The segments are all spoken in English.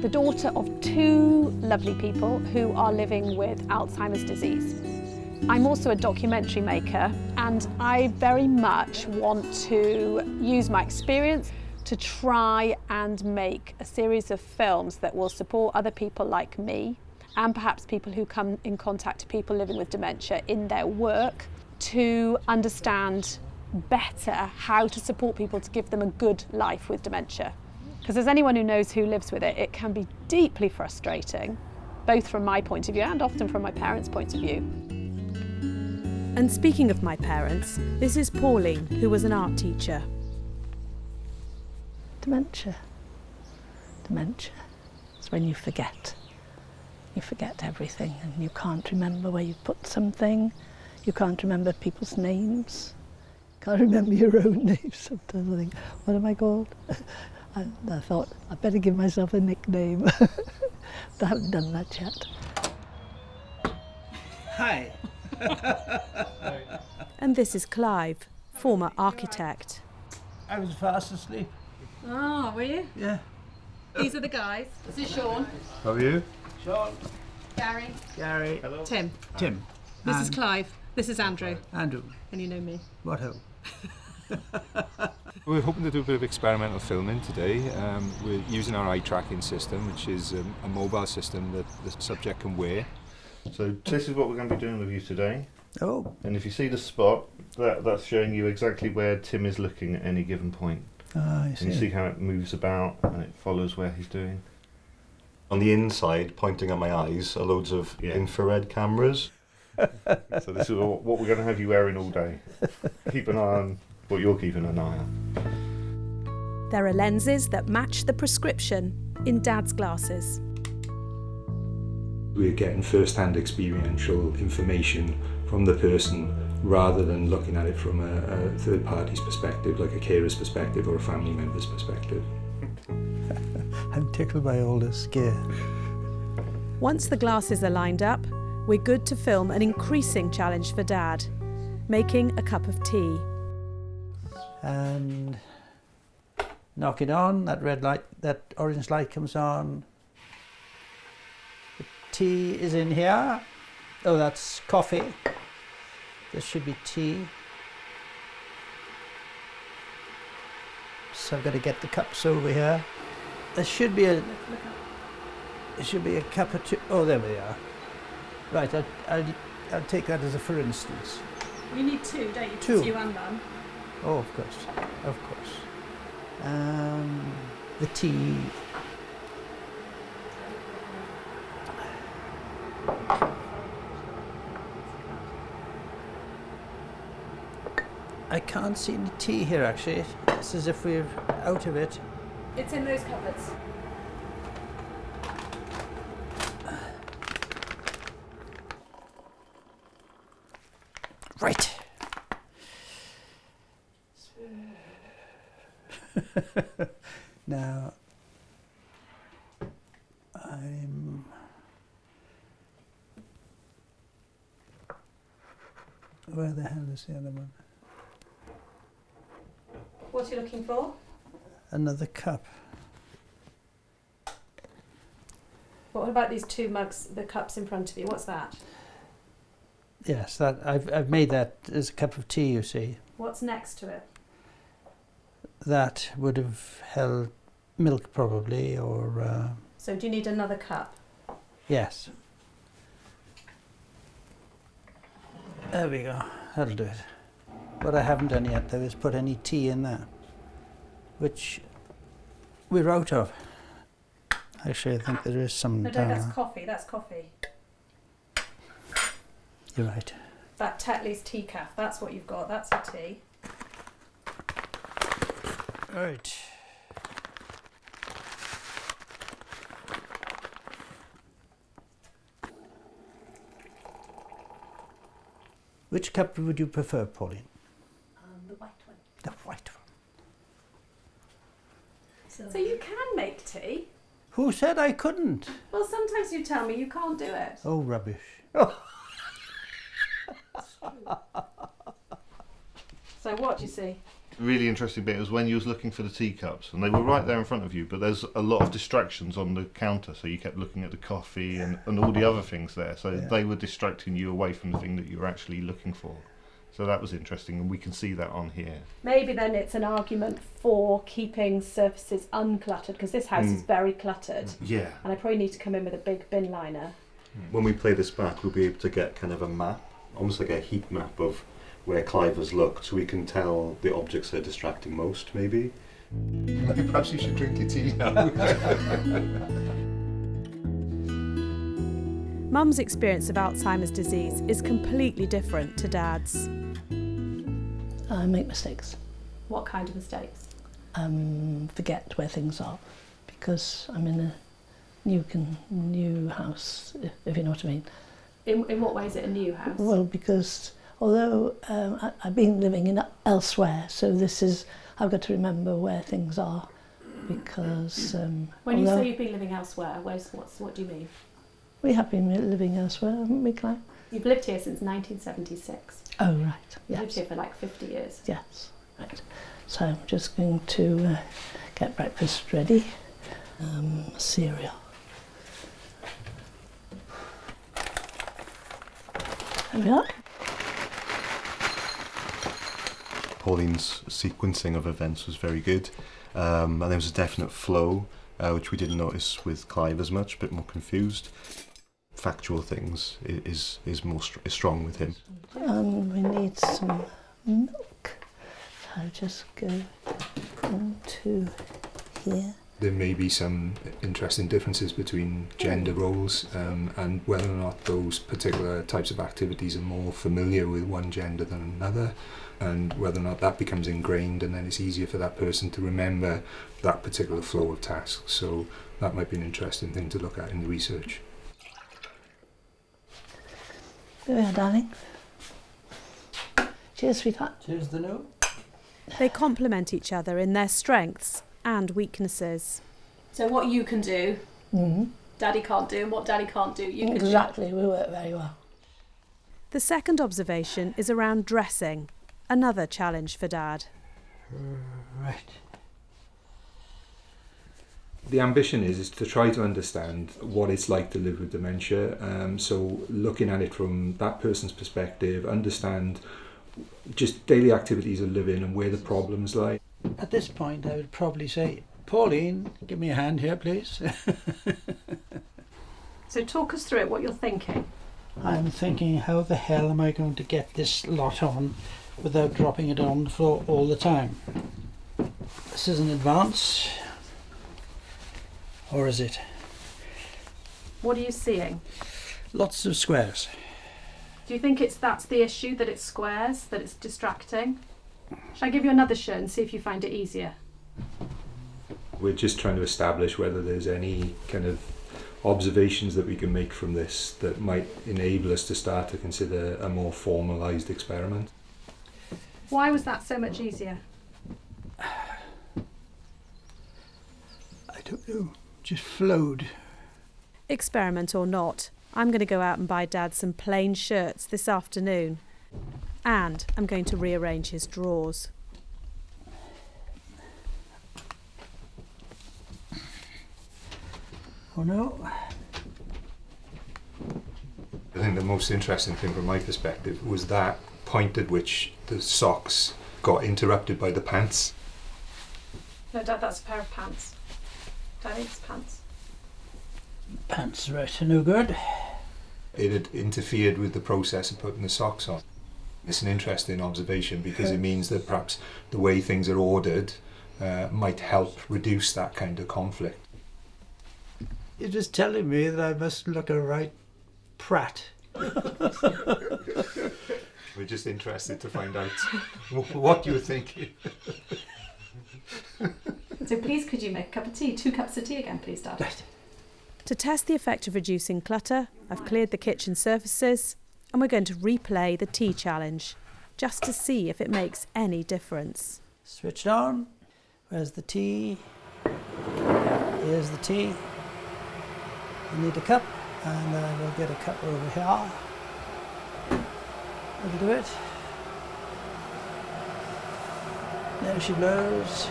the daughter of two lovely people who are living with Alzheimer's disease. I'm also a documentary maker, and I very much want to use my experience to try and make a series of films that will support other people like me, and perhaps people who come in contact with people living with dementia in their work, to understand better how to support people to give them a good life with dementia. Because as anyone who knows who lives with it, it can be deeply frustrating, both from my point of view and often from my parents' point of view. And speaking of my parents, this is Pauline, who was an art teacher. Dementia. Dementia. It's when you forget. You forget everything and you can't remember where you put something. You can't remember people's names. Can't remember your own name sometimes. I think, what am I called? I thought, I better give myself a nickname. I haven't done that yet. Hi. And this is Clive, former architect. I was fast asleep. Oh, were you? Yeah. These are the guys. This is Sean. How are you? Sean. Gary. Gary. Hello. Tim. Tim. This is Clive. This is Andrew. Andrew. And you know me. What ho? We're hoping to do a bit of experimental filming today. We're using our eye tracking system, which is a mobile system that the subject can wear. So this is what we're going to be doing with you today. Oh. And if you see the spot, that's showing you exactly where Tim is looking at any given point. I see. And you see how it moves about and it follows where he's doing. On the inside, pointing at my eyes, are loads of infrared cameras. So this is what we're going to have you wearing all day. Keep an eye on what you're keeping an eye on. There are lenses that match the prescription in Dad's glasses. We're getting first-hand experiential information from the person rather than looking at it from a third party's perspective, like a carer's perspective or a family member's perspective. I'm tickled by all this gear. Once the glasses are lined up, we're good to film an increasing challenge for Dad, making a cup of tea. And knock it on, that red light, that orange light comes on. The tea is in here. Oh, that's coffee. This should be tea. So I've got to get the cups over here. There should be a cup of tea. Oh, there we are. Right, I'll take that as a for instance. You need two, don't you? Two. You and Mum. Oh, of course, of course. The tea. I can't see any tea here actually. It's as if we're out of it. It's in those cupboards. Right. Now, where the hell is the other one? What are you looking for? Another cup. What about these two mugs, the cups in front of you? What's that? Yes, that I've made that as a cup of tea, you see. What's next to it? That would have held milk probably, or... So do you need another cup? Yes. There we go, that'll do it. What I haven't done yet though is put any tea in there, which we're out of. Actually, I think there is some No, down that's there. coffee, that's coffee. You're right. That Tetley's tea calf, that's what you've got, that's a tea. Right. Which cup would you prefer, Pauline? The white one. The white one. So you can make tea? Who said I couldn't? Well, sometimes you tell me you can't do it. Oh, rubbish. So what do you see? Really interesting bit was when you was looking for the teacups, and they were right there in front of you, but there's a lot of distractions on the counter, so you kept looking at the coffee and all the other things there, so they were distracting you away from the thing that you were actually looking for. So that was interesting, and we can see that on here. Maybe then it's an argument for keeping surfaces uncluttered, because this house is very cluttered. Yeah. And I probably need to come in with a big bin liner. When we play this back, we'll be able to get kind of a map, almost like a heat map of where Clive has looked, so we can tell the objects that are distracting most, maybe. Perhaps you should drink your tea now. Mum's experience of Alzheimer's disease is completely different to Dad's. I make mistakes. What kind of mistakes? Forget where things are, because I'm in a new house, if you know what I mean. In what way is it a new house? Well, because although I've been living in elsewhere, so I've got to remember where things are, because when you say you've been living elsewhere, what do you mean? We have been living elsewhere, haven't we, Clive? You've lived here since 1976. Oh, right, You've yes. lived here for like 50 years. Yes, right. So I'm just going to get breakfast ready. Cereal. There we are. Pauline's sequencing of events was very good, and there was a definite flow, which we didn't notice with Clive as much, a bit more confused. Factual things is strong with him. We need some milk. So I'll just go into here. There may be some interesting differences between gender roles and whether or not those particular types of activities are more familiar with one gender than another, and whether or not that becomes ingrained and then it's easier for that person to remember that particular flow of tasks. So that might be an interesting thing to look at in the research. There we are, darling. Cheers, sweetheart. Cheers, the note. They complement each other in their strengths and weaknesses. So what you can do, Daddy can't do, and what Daddy can't do, you can do. Exactly, we work very well. The second observation is around dressing, another challenge for Dad. Right. The ambition is to try to understand what it's like to live with dementia. So looking at it from that person's perspective, understand just daily activities of living and where the problems lie. At this point, I would probably say, Pauline, give me a hand here, please. So talk us through it, what you're thinking. I'm thinking, how the hell am I going to get this lot on without dropping it on the floor all the time? This is an advance. Or is it? What are you seeing? Lots of squares. Do you think that's the issue, that it's squares, that it's distracting? Shall I give you another show and see if you find it easier? We're just trying to establish whether there's any kind of observations that we can make from this that might enable us to start to consider a more formalised experiment. Why was that so much easier? I don't know. Just flowed. Experiment or not, I'm going to go out and buy Dad some plain shirts this afternoon. And I'm going to rearrange his drawers. Oh no. I think the most interesting thing from my perspective was that point at which the socks got interrupted by the pants. No, Dad, that's a pair of pants. Daddy, it's pants. Pants right, no good. It had interfered with the process of putting the socks on. It's an interesting observation because it means that perhaps the way things are ordered might help reduce that kind of conflict. You're just telling me that I must look a right prat. We're just interested to find out what you were thinking. So please could you make a cup of tea? 2 cups of tea again, please, Dad. Right. To test the effect of reducing clutter, I've cleared the kitchen surfaces and we're going to replay the tea challenge, just to see if it makes any difference. Switched on. Where's the tea? Here's the tea. I need a cup, and I will get a cup over here. That'll do it. There she blows.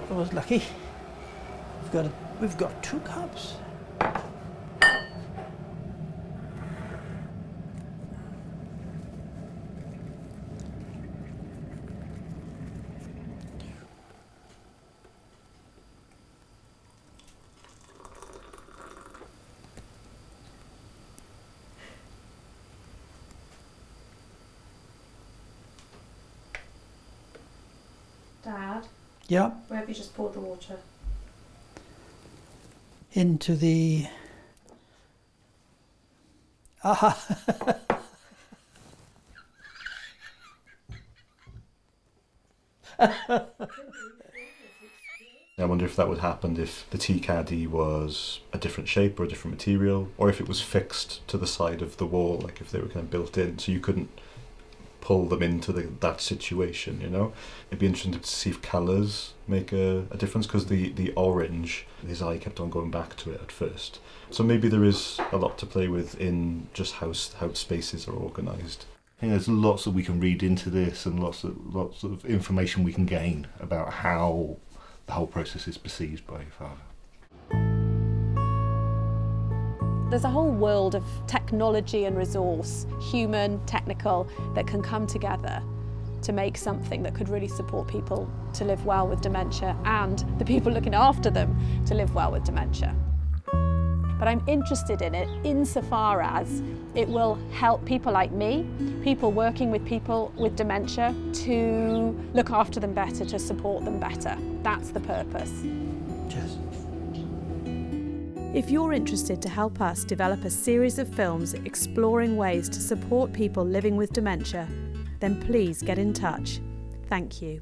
I was lucky. We've got 2 cups. Dad, Yeah, where have you just poured the water? into the... Aha! I wonder if that would happen if the tea caddy was a different shape or a different material, or if it was fixed to the side of the wall, like if they were kind of built in, so you couldn't pull them into that situation, you know? It'd be interesting to see if colours make a difference, because the orange, his eye kept on going back to it at first. So maybe there is a lot to play with in just how spaces are organised. I think there's lots that we can read into this, and lots of information we can gain about how the whole process is perceived by your father. There's a whole world of technology and resource, human, technical, that can come together to make something that could really support people to live well with dementia and the people looking after them to live well with dementia. But I'm interested in it insofar as it will help people like me, people working with people with dementia, to look after them better, to support them better. That's the purpose. Cheers. If you're interested to help us develop a series of films exploring ways to support people living with dementia, then please get in touch. Thank you.